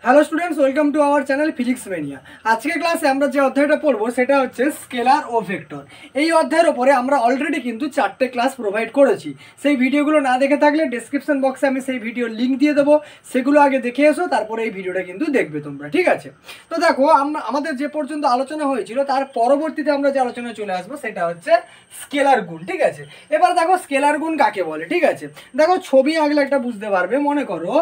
Hello students, welcome to our channel physics mania. আজকে ক্লাসে আমরা যে অধ্যায়টা পড়বো সেটা হচ্ছে স্কেলার ও ভেক্টর। এই অধ্যায়ের ওপরে আমরা অলরেডি কিন্তু 4টে ক্লাস প্রোভাইড করেছি। সেই ভিডিওগুলো না দেখে থাকলে ডেসক্রিপশন বক্সে আমি সেই ভিডিওর লিঙ্ক দিয়ে দেবো, সেগুলো আগে দেখে এসো, তারপরে এই ভিডিওটা কিন্তু দেখবে তোমরা, ঠিক আছে? তো দেখো, আমাদের যে পর্যন্ত আলোচনা হয়েছিল তার পরবর্তীতে আমরা যে আলোচনায় চলে আসবো সেটা হচ্ছে স্কেলার গুণ, ঠিক আছে? এবার দেখো স্কেলার গুণ কাকে বলে, ঠিক আছে? দেখো ছবি আঁকলে একটা বুঝতে পারবে। মনে করো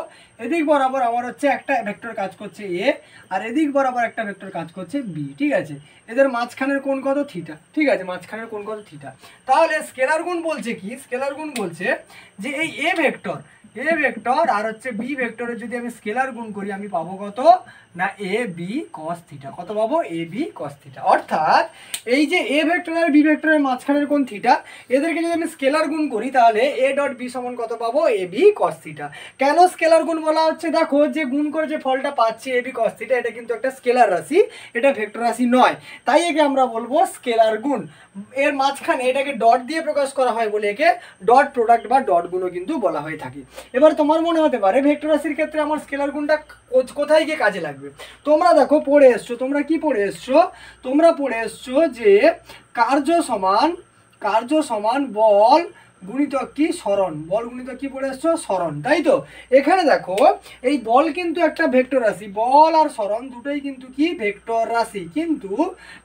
এদিক বরাবর আমার হচ্ছে একটা ভেক্টর কাজ করছে এ, আর এদিক বরাবর একটা ভেক্টর কাজ করছে বি, ঠিক আছে? এদের মাঝখানের কোণ কত? থিটা, ঠিক আছে? মাঝখানের কোণ কত? থিটা। তাহলে স্কেলার গুণ বলছে কি? স্কেলার গুণ বলছে যে এই এ ভেক্টর আর হচ্ছে বি ভেক্টরের যদি আমি স্কেলার গুণ করি আমি পাবো কত না এ বি কস থিটা। কত পাবো? A B cos theta. অর্থাৎ এই যে এ ভেক্টর আর বি ভেক্টরের মাঝখানের কোণ থিটা, এদেরকে যদি আমি স্কেলার গুণ করি তাহলে এ ডট বি সমান কত পাবো? A B cos theta. কেন স্কেলার গুণ বলা হচ্ছে? দেখো যে গুণ করে যে ফলটা পাচ্ছি এ বি কস থিটা, এটা কিন্তু একটা স্কেলার রাশি, এটা ভেক্টর রাশি নয়, তাই একে আমরা বলবো স্কেলার গুণ। এর মাঝখানে এটাকে ডট দিয়ে প্রকাশ করা হয় বলে একে ডট প্রোডাক্ট বা ডট গুণও কিন্তু বলা হয়ে থাকে। এবার তোমার মনে হতে পারে ভেক্টর রাশির ক্ষেত্রে আমার স্কেলার গুণটা কোথায় গিয়ে কাজে লাগবে? তোমরা দেখো পড়ে এসছো, তোমরা কি পড়ে এসছো? তোমরা পড়ে এসছো যে কার্য সমান বল গুণিতক কি? সরণ। বল গুণিতক কি পড়ে এসছো? সরণ, তাই তো? এখানে দেখো এই বল কিন্তু একটা ভেক্টর রাশি, বল আর সরণ দুটোই কিন্তু কি? ভেক্টর রাশি। কিন্তু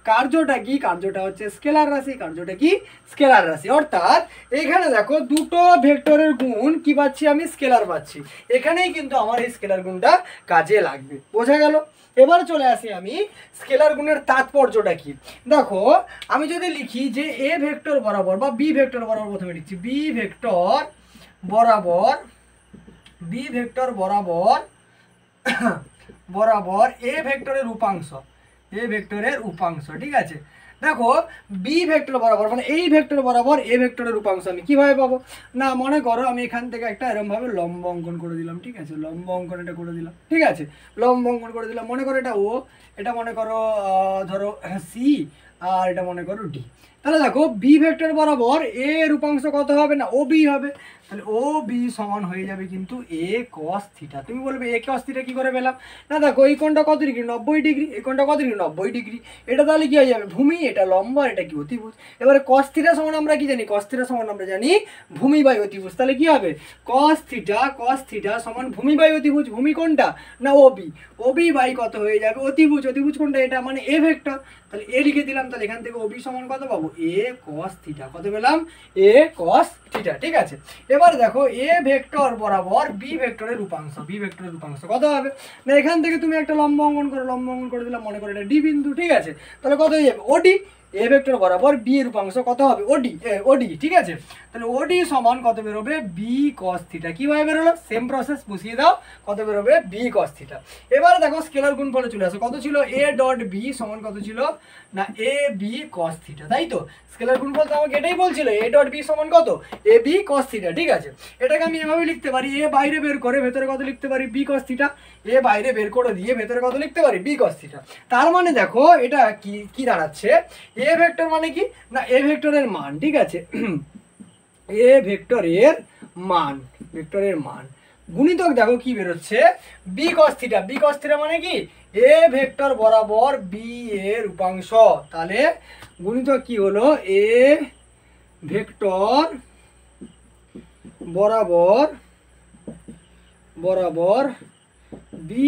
কার্যটা কি? কার্যটা হচ্ছে স্কেলার রাশি। কার্যটা কি? স্কেলার রাশি। অর্থাৎ এখানে দেখো দুটো ভেক্টরের গুণ কি পাচ্ছি? আমি স্কেলার পাচ্ছি। এখানেই কিন্তু আমার এই স্কেলার গুণটা কাজে লাগবে। বোঝা গেল? এবার চলে আসি আমি স্কেলার গুণের তাৎপর্যটা কি। দেখো আমি যদি লিখি যে এ ভেক্টর বরাবর বা বি ভেক্টর বরাবর, প্রথমে লিখছি বি ভেক্টর বরাবর এ ভেক্টরের উপাংশ, ঠিক আছে? দেখো বি ভেক্টর বরাবর মানে এই ভেক্টর বরাবর এ ভেক্টরের উপাংশ আমি কিভাবে পাবো? না মনে করো আমি এখান থেকে একটা এরকম ভাবে লম্ব অঙ্কন করে দিলাম, ঠিক আছে? লম্ব অঙ্কন এটা করে দিলাম, ঠিক আছে? লম্ব অঙ্কন করে দিলাম। মনে করো এটা ও, এটা মনে করো ধরো সি, আর এটা মনে করো ডি। তাহলে দেখো বি ভেক্টর বরাবর এ এর উপাংশ কত হবে? না ও বি হবে। তাহলে ও বি সমান হয়ে যাবে কিন্তু এ কস থিটা। তুমি বলবে এ কস থিটা কি করে পেলাম? না দেখো এই কোণটা কত ডিগ্রি? 90 ডিগ্রি। এই কোণটা কত ডিগ্রি? 90 ডিগ্রি। এটা তাহলে কি হয়ে যাবে? ভূমি। এটা লম্ব, এটা কি? অতিভুজ। এবারে কস থিটা সমান আমরা কি জানি? কস থিটা সমান আমরা জানি ভূমি বাই অতিভুজ। তাহলে কি হবে? কস থিটা সমান ভূমি বাই অতিভুজ। ভূমি কোনটা? না ও বি বাই কত হয়ে যাবে? অতিভুজ। অতিভুজ কোনটা? এটা মানে এ ভেক্টর। তাহলে এ লিখে দিলাম। তাহলে এখান থেকে ওবি সমান কত পাবো? এ কস থিটা। কত পেলাম? এ কস থিটা, ঠিক আছে? এবার দেখো এ ভেক্টর বরাবর বি ভেক্টরের উপাংশ কত হবে? না এখান থেকে তুমি একটা লম্ব অঙ্কন করে দিলাম, মনে করো এটা ডি বিন্দু, ঠিক আছে? তাহলে কত হয়ে যাবে? ওডি। এ ভেক্টর বরাবর বি এর উপাংশ কত হবে? ওডি, ঠিক আছে? তাহলে ওডি সমান কত বেরোবে? B cos theta. কিভাবে বেরোলো? সেম প্রসেস, বসিয়ে দাও। কত বেরোবে? B cos theta. এবারে দেখো স্কেলার গুণফলে চলে আসো। কত ছিল? এ ডট বি সমান কত ছিল? না এ বি কস থিটা, তাই তো? স্কেলার গুণফল তো আমাকে এটাই বলছিল, এ ডট বি সমান কত? এ বি কস থিটা, ঠিক আছে? এটাকে আমি এভাবে লিখতে পারি, এ বাইরে বের করে ভেতরে কত লিখতে পারি? B cos theta. এ বাইরে বের করে দিয়ে ভেতরে কত লিখতে পারি? B cos theta. তার মানে দেখো এটা কি দাঁড়াচ্ছে? এ ভেক্টর মানে কি? না এ ভেক্টরের মান, ঠিক আছে? এ ভেক্টরের মান গুণিতক দেখো কি বেরোচ্ছে? B cos theta. B cos theta মানে কি? এ ভেক্টর বরাবর বি এর উপাংশ। তাহলে গুণিতক কি হলো? এ ভেক্টর বরাবর বি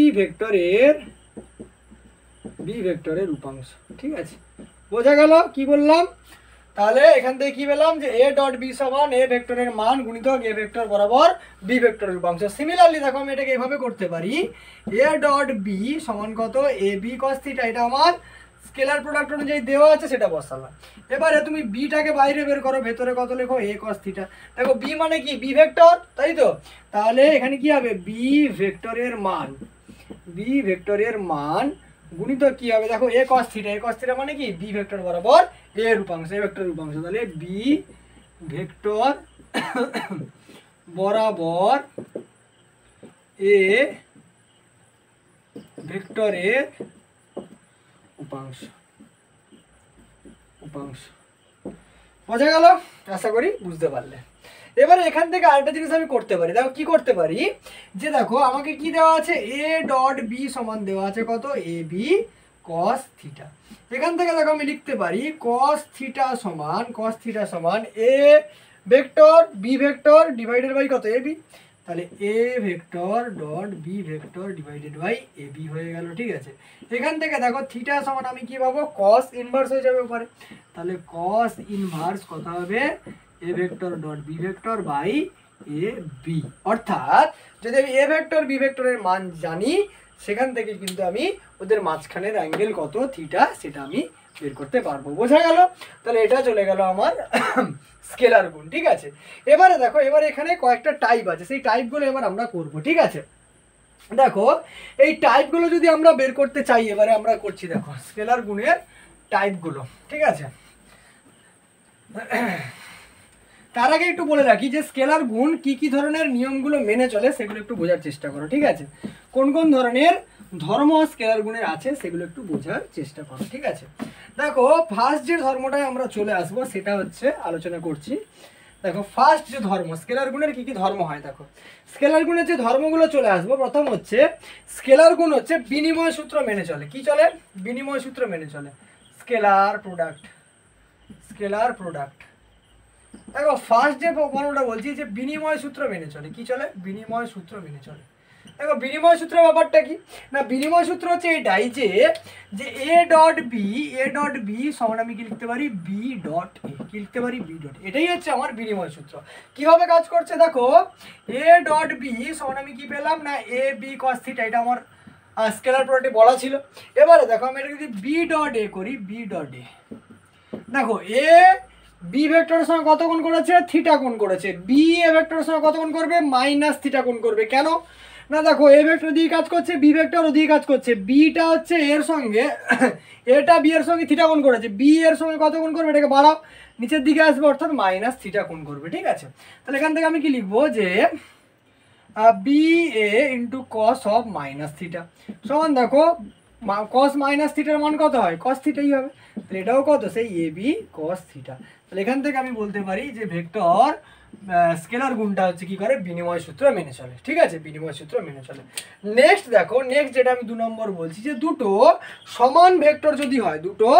ভেক্টরের উপাংশ, ঠিক আছে? বোঝা গেল কি বললাম? তাহলে এখান থেকে কি পেলাম? যে এ ডট বি সমান এ ভেক্টরের মান গুণিতক এ ভেক্টর বরাবর বি ভেক্টরের উপাংশ। সিমিলারলি দেখো আমি এটাকে এভাবে করতে পারি, এ ডট বি সমান কত? A B cos theta. এটা আমার স্কেলার প্রোডাক্ট অনুযায়ী দেওয়া আছে, সেটা বসালাম। এবারে তুমি বিটাকে বাইরে বের করো, ভেতরে কত লেখো? এ কস থিটা। দেখো বি মানে কি? বি ভেক্টর, তাই তো? তাহলে এখানে কি হবে? বি ভেক্টরের মান গুণিতক কি হবে? দেখো এ কস থিটা মানে কি? বি ভেক্টর বরাবর এর উপাংশ, এ ভেক্টরের উপাংশ। তাহলে বি ভেক্টর বরাবর এ ভেক্টরের উপাংশ। বোঝা গেল? আশা করি বুঝতে পারলে। এবারে এখান থেকে আরেকটা জিনিস আমি করতে পারি, দেখো কি করতে পারি, যে দেখো আমাকে কি দেওয়া আছে, এ ডট বি সমান দেওয়া আছে কত, এ বি কস থিটা। এখান থেকে দেখো আমি লিখতে পারি কস থিটা সমান A vector B vector divided by কত, এ বি। তাহলে A vector dot B vector divided by A B হয়ে গেল, ঠিক আছে। এখান থেকে দেখো থিটা সমান আমি কি পাবো, কস ইনভার্স হয়ে যাবে উপরে, তাহলে কস ইনভার্স কত হবে, A vector dot B vector by A B. অর্থাৎ যদি আমি এ ভেক্টর বি ভেক্টরের মান জানি, সেখান থেকে কিন্তু আমি ওদের মাঝখানের অ্যাঙ্গেল কত থিটা সেটা আমি বের করতে পারবো। বোঝা গেল? তাহলে এটা চলে গেল আমার স্কেলার গুণ, ঠিক আছে। এবারে দেখো, এবারে এখানে কয়েকটা টাইপ আছে, সেই টাইপগুলো এবার আমরা করব, ঠিক আছে। দেখো এই টাইপগুলো যদি আমরা বের করতে চাই, এবারে আমরা করছি, দেখো স্কেলার গুণের টাইপগুলো, ঠিক আছে। তার আগে একটু বলে রাখি যে স্কেলার গুণ কি কি ধরনের নিয়মগুলো মেনে চলে সেগুলো একটু বোঝার চেষ্টা করো, ঠিক আছে। কোন কোন ধরনের ধর্ম স্কেলার গুণের আছে সেগুলো একটু বোঝার চেষ্টা করো, ঠিক আছে। দেখো ফার্স্ট যে ধর্মটায় আমরা চলে আসবো সেটা হচ্ছে আলোচনা করছি। দেখো ফার্স্ট যে ধর্ম, স্কেলার গুণের কি কি ধর্ম হয়, দেখো স্কেলার গুণের যে ধর্মগুলো চলে আসবো, প্রথম হচ্ছে স্কেলার গুণ হচ্ছে বিনিময় সূত্র মেনে চলে। কি চলে? বিনিময় সূত্র মেনে চলে। Scalar product, scalar product. দেখো ফার্স্ট যে প্রমাণটা বলছি যে বিনিময় সূত্র মেনে চলে। কি চলে? বিনিময় সূত্র মেনে চলে। দেখো বিনিময় সূত্রের ব্যাপারটা কি না, বিনিময় সূত্র হচ্ছে এটাই যে এ ডট বি সমান আমি কি লিখতে পারি, বি ডট এ। কি লিখতে পারি? B dot. এটাই হচ্ছে আমার বিনিময় সূত্র। কিভাবে কাজ করছে দেখো, এ ডট বি সমান আমি কি পেলাম না, এ বি কস থিটা, এটা আমার স্কেলার প্রপার্টি বলা ছিল। এবারে দেখো আমি এটা যদি বি ডট এ করি, বি ডট এ, দেখো এ বি ভেক্টরের সঙ্গে কত কোণ করেছে, থিটা কোণ করেছে। বি এ ভেক্টরের সঙ্গে কত কোণ করবে, মাইনাস থিটা কোণ করবে। কেন না, দেখো এ ভেক্টর দিয়ে কাজ করছে, বি ভেক্টর ওদিকে কাজ করছে। বিটা হচ্ছে এর সঙ্গে, এটা বি এর সঙ্গে থিটা কোণ করেছে, বি এর সঙ্গে কত কোণ করবে, এটাকে বাড়াও, নিচের দিকে আসবে, অর্থাৎ মাইনাস থিটা কোণ করবে, ঠিক আছে। তাহলে এখান থেকে আমি কি লিখবো, যে B A into cos of minus theta সমান, দেখো কস মাইনাস থিটার মান কত হয়, কস থিটাই হবে। তাহলে এটাও কত, সেই এ বি কস থিটা। তাহলে এখান থেকে আমি বলতে পারি যে ভেক্টর স্কেলার গুণটা হচ্ছে কি করে, বিনিময় সূত্র মেনে চলে, ঠিক আছে, বিনিময় সূত্র মেনে চলে। নেক্সট দেখো, নেক্সট যেটা আমি 2 নম্বর বলছি, যে দুটো সমান ভেক্টর যদি হয়, দুটো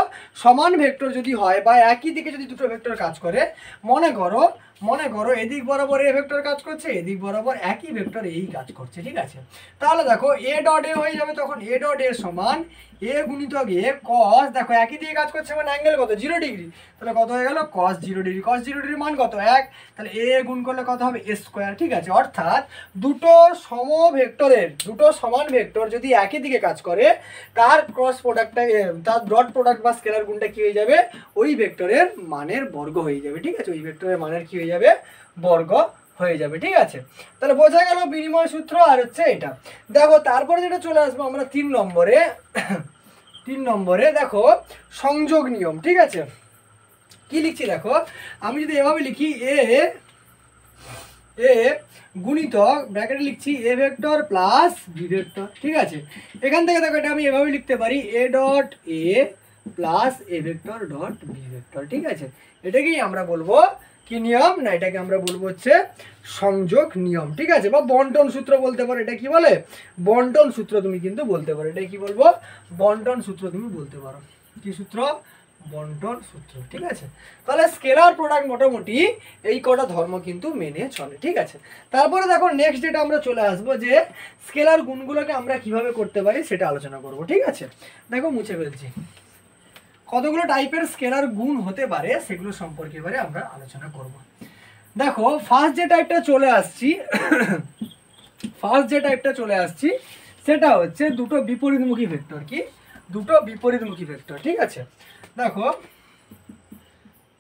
সমান ভেক্টর যদি হয়, বা একই দিকে যদি দুটো ভেক্টর কাজ করে, মনে করো এদিক বরাবর এ ভেক্টর কাজ করছে, এদিক বরাবর একই ভেক্টর এই কাজ করছে, ঠিক আছে। তাহলে দেখো এ ডট এ হয়ে যাবে, তখন এ ডট এ সমান এ গুণিতক এ কস, দেখো একই দিকে কাজ করছে মানে অ্যাঙ্গেল কত, 0 ডিগ্রি, তাহলে কত হয়ে গেল, কস 0 ডিগ্রি। কস 0 ডিগ্রির মান কত, 1, তাহলে এ গুণ করলে কত হবে, এ স্কোয়ার, ঠিক আছে। অর্থাৎ দুটো সমান ভেক্টর যদি একই দিকে কাজ করে, তার ক্রস প্রোডাক্টটা, তার ডট প্রোডাক্ট বা স্কেলার গুণটা কি হয়ে যাবে, ওই ভেক্টরের মানের বর্গ হয়ে যাবে, ঠিক আছে, ওই ভেক্টরের মানের কি হয়ে যাবে, বর্গ হয়ে যাবে, ঠিক আছে। তাহলে বোঝা গেল বিনিময় সূত্র আর হচ্ছে এটা। দেখো তারপরে যেটা চলে আসবো আমরা 3 নম্বরে দেখো সংযোগ নিয়ম, ঠিক আছে। কি লিখছি দেখো, আমি যদি এভাবে লিখি এ গুণিতক ব্র্যাকেটে লিখছি A vector plus B vector, ঠিক আছে। এখান থেকে দেখো এটা আমি এভাবে লিখতে পারি A dot A plus A vector dot B vector, ঠিক আছে। এটাকেই আমরা বলবো কি নিয়ম না, এটাকে আমরা বলবো হচ্ছে সংযোগ নিয়ম, ঠিক আছে, বা বন্টন সূত্র বলতে পারো। এটা কি বলে, বন্টন সূত্র তুমি কিন্তু বলতে পারো। এটা কি বলবো, বন্টন সূত্র তুমি বলতে পারো। কি সূত্র, বন্টন সূত্র, ঠিক আছে। তাহলে স্কেলার প্রোডাক্ট মোটামুটি এই কটা ধর্ম কিন্তু মেনে চলে, ঠিক আছে। তারপরে দেখো নেক্সট যেটা আমরা চলে আসবো, যে স্কেলার গুণগুলোকে আমরা কিভাবে করতে পারি সেটা আলোচনা করব, ঠিক আছে। দেখো মুছে ফেলছি, কতগুলো টাইপের স্কেলার গুণ হতে পারে সেগুলো সম্পর্কে এবারে আমরা আলোচনা করব। দেখো ফার্স্ট যে টাইপটা চলে আসছি সেটা হচ্ছে দুটো বিপরীতমুখী ভেক্টর। কি, দুটো বিপরীতমুখী ভেক্টর, ঠিক আছে। দেখো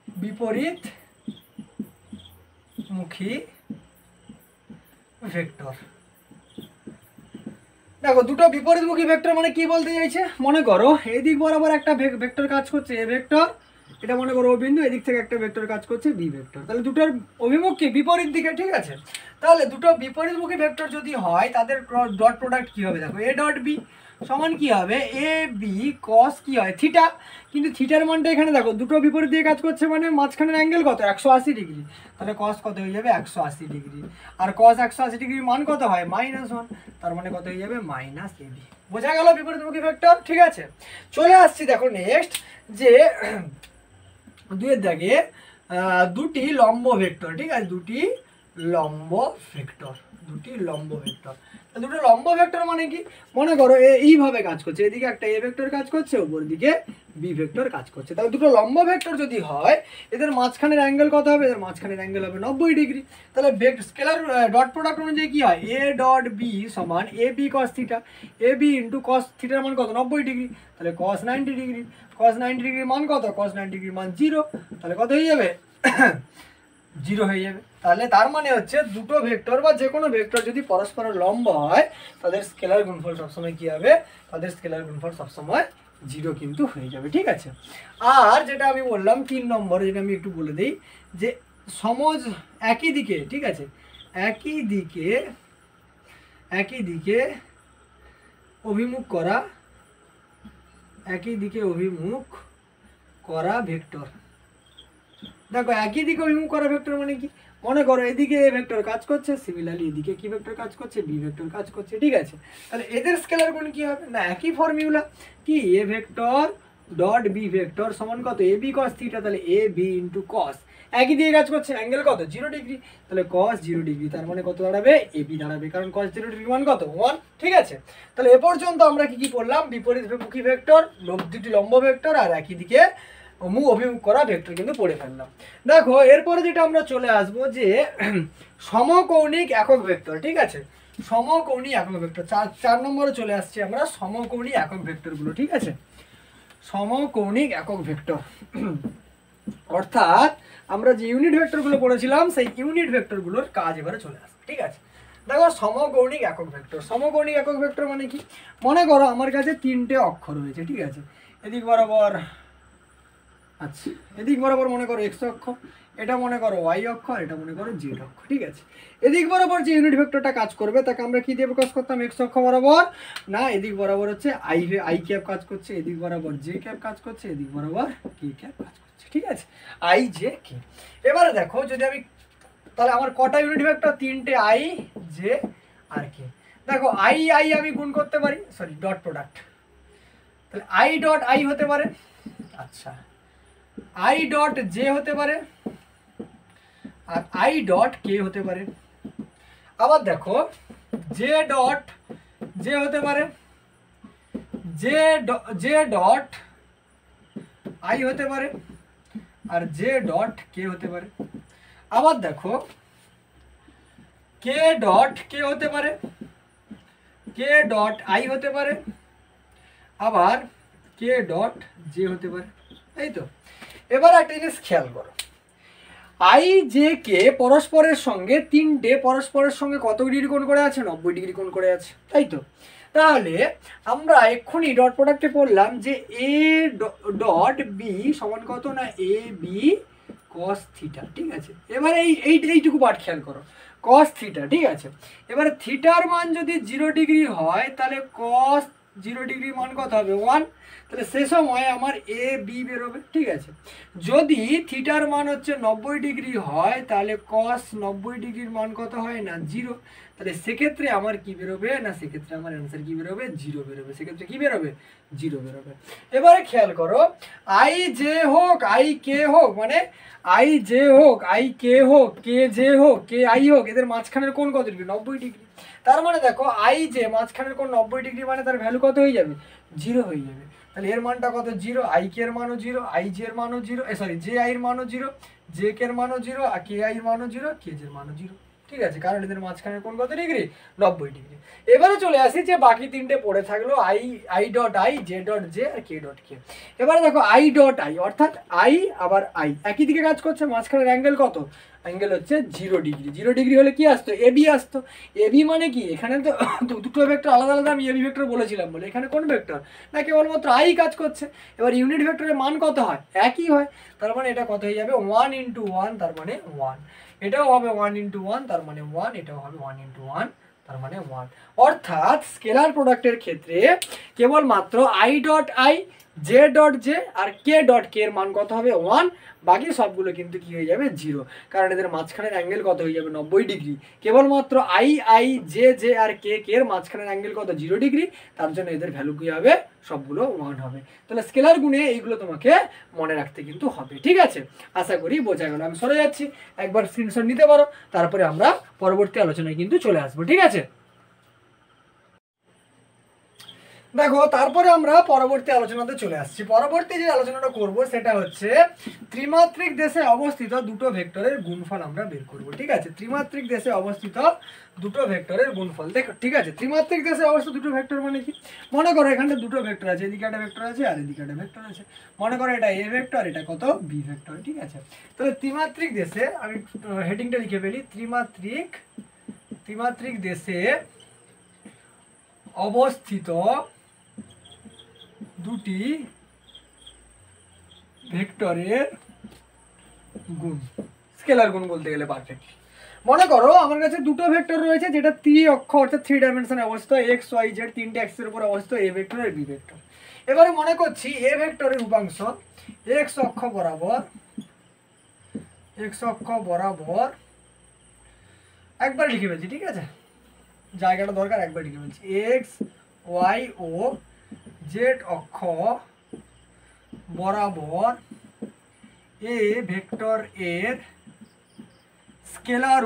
বিপরীতমুখী ভেক্টর, দেখো দুটো বিপরীতমুখী ভেক্টর মানে কি বলতে চাইছে, মনে করো এই দিক বরাবর একটা ভেক্টর কাজ করছে, এ ভেক্টর, এটা মনে করো ও বিন্দু, এদিক থেকে একটা ভেক্টর কাজ করছে বি ভেক্টর, তাহলে দুটোর অভিমুখ কি বিপরীত দিকে, ঠিক আছে। তাহলে দুটো বিপরীতমুখী ভেক্টর যদি হয় তাদের ডট প্রোডাক্ট কি হবে, দেখো এ ডট বি সমান কি হবে এ বি কস কি হয় থিটা, কিন্তু থিটার মানটা এখানে দেখো দুটো বিপরীত দিয়ে কাজ করছে মানে মাঝখানের অ্যাঙ্গেল কত 180 ডিগ্রি, তাহলে কস কত হয়ে যাবে 180 ডিগ্রি, আর কস 180 ডিগ্রির মান কত হয় -1, তার মানে কত হয়ে যাবে -ab। বোঝা গেল বিপরীতমুখী ভেক্টর, ঠিক আছে। চলে আসছি দেখো নেক্সট যে দুইয়ের দাগে দুটি লম্ব ভেক্টর, ঠিক আছে, দুটি লম্ব ভেক্টর, দুটো লম্ব ভেক্টর মানে কি, মনে করো এইভাবে কাজ করছে, এদিকে একটা এ ভেক্টর কাজ করছে, ওপর দিকে বি ভেক্টর কাজ করছে, তাহলে দুটো লম্ব ভেক্টর যদি হয় এদের মাঝখানের অ্যাঙ্গেল কত হবে, এদের মাঝখানের অ্যাঙ্গেল হবে 90 ডিগ্রি, তাহলে স্কেলার ডট প্রোডাক্ট অনুযায়ী কি হয় এ ডট বি সমান A B cos theta, A B into cos থিটার মান কত 90 ডিগ্রি, তাহলে কস 90 ডিগ্রি, কস 90 ডিগ্রির মান কত, কস 90 ডিগ্রির মান 0, তাহলে কত হয়ে যাবে 0 হয়ে যাবে। তাহলে তার মানে হচ্ছে দুটো ভেক্টর বা যে কোনো ভেক্টর যদি পরস্পরের লম্ব হয় তাদের স্কেলার গুণফল সবসময় কি হবে, তাদের স্কেলার গুণফল সবসময় 0 কিন্তু হয়ে যাবে, ঠিক আছে। আর যেটা আমি বললাম 3 নম্বর, যেটা আমি একটু বলে দিই যে সমজ একই দিকে, ঠিক আছে, একই দিকে অভিমুখ করা ভেক্টর, দেখো একই দিকে অভিমুখ করা ভেক্টর মানে কি, মনে করো এদিকে এ ভেক্টর কাজ করছে, সিমিলারলি এদিকে কি ভেক্টর কাজ করছে, বি ভেক্টর কাজ করছে, ঠিক আছে। তাহলে এদের স্কেলার গুণ কি হবে না, একই ফর্মুলা কি A vector dot B vector সমান কত এ বি কস থিটা, তাহলে এ বি ইন্টু কস, একই দিকে কাজ করছে অ্যাঙ্গেল কত 0 ডিগ্রি, তাহলে কস 0 ডিগ্রি, তার মানে কত দাঁড়াবে এ বি দাঁড়াবে, কারণ কস 0 ডিগ্রি মান কত 1, ঠিক আছে। তাহলে এ পর্যন্ত আমরা কি কি পড়লাম, বিপরীতমুখী ভেক্টর, দুটি লম্ব ভেক্টর আর একই দিকে অভিমুখ করা ভেক্টর কিন্তু পড়ে ফেললাম। দেখো এরপরে যেটা আমরা চলে আসবো যে সমকৌণিক একক ভেক্টর, ঠিক আছে, সমকৌণিক একক ভেক্টর 4 নম্বরে চলে আসছে আমরা সমকৌণিক একক ভেক্টরগুলো, ঠিক আছে, সমকৌণিক একক ভেক্টর অর্থাৎ আমরা যে ইউনিট ভেক্টরগুলো পড়েছিলাম সেই ইউনিট ভেক্টরগুলোর কাজ এবারে চলে আসবে, ঠিক আছে। দেখো সমকৌণিক একক ভেক্টর, সমকৌণিক একক ভেক্টর মানে কি, মনে করো আমার কাছে 3টে অক্ষ রয়েছে, ঠিক আছে, এদিক বরাবর, আচ্ছা এদিক বরাবর মনে করো এক্স অক্ষ, এটা মনে করো ওয়াই অক্ষ, আর এটা মনে করো জেড অক্ষ, ঠিক আছে। এদিক বরাবর যে ইউনিট ভেক্টরটা কাজ করবে তাকে আমরা কি দিয়ে প্রকাশ করতাম, এক্স অক্ষ বরাবর, না এদিক বরাবর হচ্ছে আই ক্যাপ কাজ করছে, এদিক বরাবর জে ক্যাপ কাজ করছে, এদিক বরাবর কে ক্যাপ কাজ করছে, ঠিক আছে, আই জে কে। এবারে দেখো যদি আমি, তাহলে আমার কটা ইউনিট ভেক্টর, 3টে আই জে আর কে। দেখো আই আমি গুণ করতে পারি, সরি ডট প্রোডাক্ট, তাহলে আই ডট আই হতে পারে, আচ্ছা আই ডট জে হতে পারে, আর আই ডট কে হতে পারে, আবার দেখো জে ডট জে হতে পারে, জে ডট আই হতে পারে, আর জে ডট কে হতে পারে, আবার দেখো কে ডট কে হতে পারে, কে ডট আই হতে পারে, আবার কে ডট জে হতে পারে, এই তো। এবার একটা জিনিস খেয়াল করো, আই জে কে পরস্পরের সঙ্গে পরস্পরের সঙ্গে কত ডিগ্রি কোণ করে আছে, 90 ডিগ্রি কোণ করে আছে, তাই তো। তাহলে আমরা এক্ষুনি ডট প্রোডাক্টে পড়লাম যে এ ডট বি সমান কত না এ বি কস থিটা, ঠিক আছে। এবারে এইটুকু পার্ট খেয়াল করো, কস থিটা, ঠিক আছে। এবারে থিটার মান যদি 0 ডিগ্রি হয় তাহলে কস 0 ডিগ্রি মান কত হবে 1, তাহলে সে সময় আমার এ বি বেরোবে, ঠিক আছে। যদি থিটার মান হচ্ছে 90 ডিগ্রি হয় তাহলে কস 90 ডিগ্রির মান কত হয় না 0, তাহলে সেক্ষেত্রে আমার কি বেরোবে না, সেক্ষেত্রে আমার অ্যান্সার কি বেরোবে 0 বেরোবে, সেক্ষেত্রে কি বেরোবে 0 বেরোবে। এবারে খেয়াল করো আই জে হোক আই কে হোক, মানে আই জে হোক আই কে হোক কে জে হোক কে আই হোক, এদের মাঝখানের কোণ কত ডিগ্রি 90 ডিগ্রি, তার মানে দেখো আই জে মাঝখানের কোণ 90 ডিগ্রি মানে তার ভ্যালু কত হয়ে যাবে 0 হয়ে যাবে, তাহলে এর মানটা কত 0, আই কে এর মানও 0, আই জে এর মানও 0, সরি জে আই এর মানও 0, জে কে এর মানও 0, আর কে আই এর মানও 0, কে জে এর মানও 0, ঠিক আছে, কারণ এদের মাঝখানে কোণ কত ডিগ্রি, 90 ডিগ্রি। এবারে চলে আসি যে বাকি তিনটে পড়ে থাকলো I dot I, J dot J আর কে ডট কে। এবারে দেখো আই ডট আই অর্থাৎ আই আবার আই একই দিকে কাজ করছে, মাঝখানের অ্যাঙ্গেল কত, অ্যাঙ্গেল হচ্ছে 0 ডিগ্রি। 0 ডিগ্রি হলে কি আসতো, এবি আসতো। এবি মানে কি, এখানে তো দুটো ভেক্টর আলাদা আলাদা আমি এবি ভেক্টর বলেছিলাম বলে, এখানে কোন ভেক্টর না কেবলমাত্র আই কাজ করছে। এবার ইউনিট ভেক্টরের মান কত হয়, একই হয়, তার মানে এটা কত হয়ে যাবে 1 × 1, তার মানে 1। এটাও হবে 1 × 1, তার মানে 1। এটাও হবে 1 × 1, তার মানে 1। অর্থাৎ স্কেলার প্রোডাক্টের ক্ষেত্রে কেবলমাত্র I dot I, J dot J আর কে ডট কে এর মান কত হবে 1, বাকি সবগুলো কিন্তু কি হয়ে যাবে 0, কারণ এদের মাঝখানের অ্যাঙ্গেল কত হয়ে যাবে 90 ডিগ্রি। কেবলমাত্র আই আই, জে জে আর কে কে এর মাঝখানের অ্যাঙ্গেল কত 0 ডিগ্রি, তার জন্য এদের ভ্যালু কি হবে, সবগুলো 1 হবে। তাহলে স্কেলার গুণে এইগুলো তোমাকে মনে রাখতে কিন্তু হবে। ঠিক আছে, আশা করি বোঝা গেল। আমি সরে যাচ্ছি, একবার স্ক্রিনশট নিতে পারো, তারপরে আমরা পরবর্তী আলোচনায় কিন্তু চলে আসবো। ঠিক আছে, দেখো তারপরে আমরা পরবর্তী আলোচনাতে চলে আসছি। পরবর্তী যে আলোচনাটা করব সেটা হচ্ছে ত্রিমাত্রিক দেশে অবস্থিত দুটো ভেক্টরের গুণফল আমরা বের করব। ঠিক আছে, ত্রিমাত্রিক দেশে অবস্থিত দুটো ভেক্টরের গুণফল। দেখো ঠিক আছে, ত্রিমাত্রিক দেশে অবস্থিত দুটো ভেক্টর মানে কি, মনে করো এখানে দুটো ভেক্টর আছে, এদিকে একটা ভেক্টর আছে আর এদিকে একটা ভেক্টর আছে। মনে করো এটা এ ভেক্টর, এটা কত বি ভেক্টর। ঠিক আছে, তাহলে ত্রিমাত্রিক দেশে আমি হেডিংটা লিখে ফেলি, ত্রিমাত্রিক দেশে অবস্থিত দুটি ভেক্টরের গুণ, স্কেলার গুণ বলতে গেলে পারফেক্টলি। মনে করো আমার কাছে দুটো ভেক্টর রয়েছে যেটা অক্ষ অর্থাৎ 3 ডাইমেনশনে অবস্থিত, এক্স ওয়াই জেড তিনটে অ্যাক্সিসের উপর অবস্থিত, এ ভেক্টর আর বি ভেক্টর। এবারে মনে করছি এ ভেক্টরের উপাংশ এক্স অক্ষ বরাবর একবার লিখে ফেলছি। ঠিক আছে, জায়গাটা দরকার, একবার লিখে ফেলছি, এক্স ওয়াই ও জেড অক্ষ বরাবর এ ভেক্টর এর স্কেলার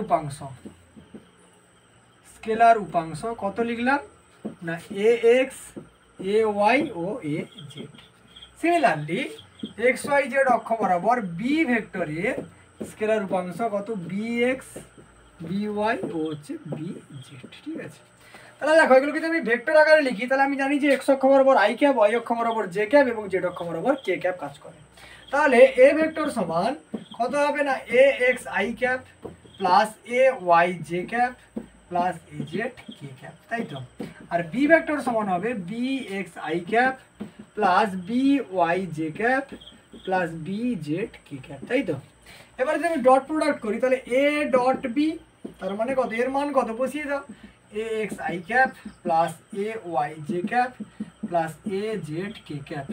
উপাংশ কত লিখলাম না, এ এক্স, এ ওয়াই ও A Z. Similarly X Y Z অক্ষ বরাবর বি ভেক্টরের স্কেলার উপাংশ কত, বি এক্স, বি ওয়াই ও হচ্ছে বি জেড। ঠিক আছে, তাহলে দেখো এগুলো যদি আমি ভেক্টর আকারে লিখি তাহলে আমি জানি যে এক্স অক্ষ বরাবর আই ক্যাপ, ওয়াই অক্ষ বরাবর জে ক্যাপ এবং জেড অক্ষ বরাবর কে ক্যাপ কাজ করে। তাহলে এ ভেক্টর সমান কত হবে না, A X I cap plus A Y J cap plus A Z K cap, তাই তো। আর বি ভেক্টর সমান হবে B X I cap plus B Y J cap plus B Z K cap, তাই তো। এবার যদি আমি ডট প্রোডাক্ট করি তাহলে এ ডট বি, তার মানে কত, এর মান কত বসিয়ে দাও, A X I cap plus A Y J cap plus A Z K cap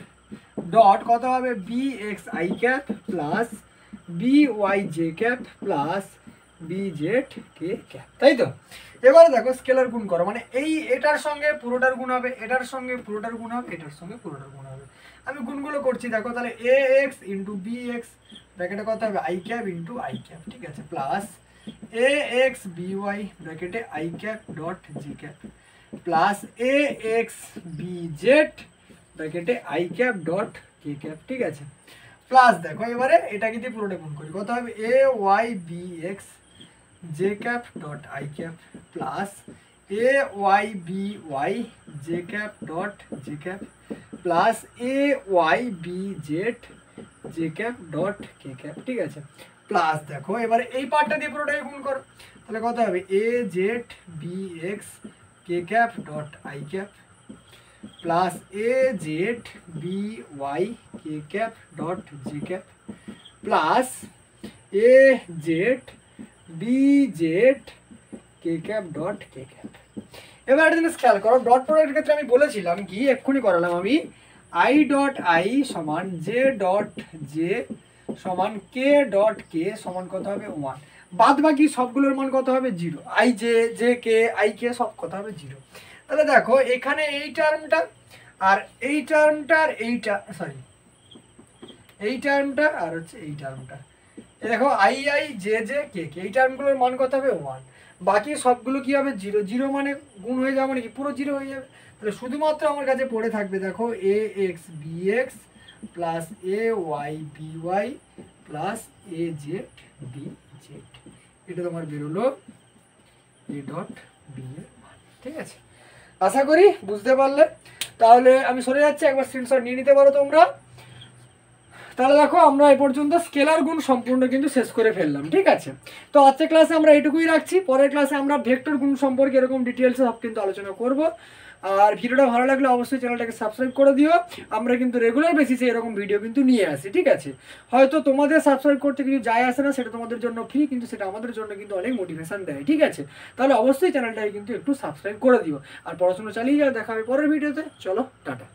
dot কত হবে, B X I cap plus B Y J cap plus B Z K cap, তাই তো। এবারে দেখো স্কেলার গুণ করো, মানে এটার সঙ্গে পুরোটার গুণ হবে, এটার সঙ্গে পুরোটার গুণ হবে, এটার সঙ্গে পুরোটার গুণ হবে। আমি গুণগুলো করছি দেখো, তাহলে A X into B X ব্র্যাকেটে কত হবে, I cap into I cap. ঠিক আছে, plus A X B Y ব্র্যাকেটে I cap dot G cap plus A X B Z ব্র্যাকেটে I cap dot K cap. ঠিক আছে, প্লাস দেখো এবারে এটা কিন্তু পুরোটা গুণ করি, কত হবে, A Y B X J cap dot I cap plus A Y B Y J cap dot G cap plus A Y B Z J cap dot K cap. ঠিক আছে, প্লাস দেখো এবারে এই পার্টটা দিয়ে পুরোটাই গুণ করো, তাহলে কত হবে, A Z B X K cap dot I cap plus A Z B Y K cap dot G cap plus A Z B Z K cap dot K cap. এবার একটা জিনিস খেয়াল করো, ডট প্রোডাক্টের ক্ষেত্রে আমি বলেছিলাম কি, এক্ষুনি করালাম আমি, আই ডট আই সমান জে ডট জে সমান কে ডট কে সমান কত হবে 1, বাদ বাকি সবগুলোর মান কত হবে 0, I J J K I K সব কত হবে 0। তাহলে দেখো এখানে এই টার্মটা আর এই টার্মটা আর এই টার্মটা আর হচ্ছে এই টার্মটা, দেখো I I J J K K এই টার্মগুলোর মান কত হবে 1, বাকি সবগুলো কি হবে 0, 0 মানে গুণ হয়ে যাবে মানে কি পুরো 0 হয়ে যাবে। তাহলে শুধুমাত্র আমার কাছে পড়ে থাকবে দেখো A X B X plus A Y B Y plus A Z B Z, এটা তোমার বেরোলো এ ডট বি এর মান। ঠিক আছে, আশা করি বুঝতে পারলে। তাহলে আমি সরে যাচ্ছি, একবার স্ক্রিনশট নিয়ে নিতে পারো তোমরা। তাহলে দেখো আমরা এই পর্যন্ত স্কেলার গুণ সম্পূর্ণ কিন্তু শেষ করে ফেললাম। ঠিক আছে, তো আজকের ক্লাসে আমরা এইটুকুই রাখছি। পরের ক্লাসে আমরা ভেক্টর গুণ সম্পর্কে এরকম ডিটেলসে সব কিন্তু আলোচনা করব। আর ভিডিওটা ভালো লাগলে অবশ্যই চ্যানেলটাকে সাবস্ক্রাইব করে দিও। আমরা কিন্তু রেগুলার বেসিসে এরকম ভিডিও কিন্তু নিয়ে আসি। ঠিক আছে, হয়তো তোমাদের সাবস্ক্রাইব করতে কিছু যায় আসে না, সেটা তোমাদের জন্য ফ্রি, কিন্তু সেটা আমাদের জন্য কিন্তু অনেক মোটিভেশন দেয়। ঠিক আছে, তাহলে অবশ্যই চ্যানেলটাকে কিন্তু একটু সাবস্ক্রাইব করে দিও। আর পড়াশোনা চালিয়ে যাও, দেখা হবে পরের ভিডিওতে। চলো টাটা।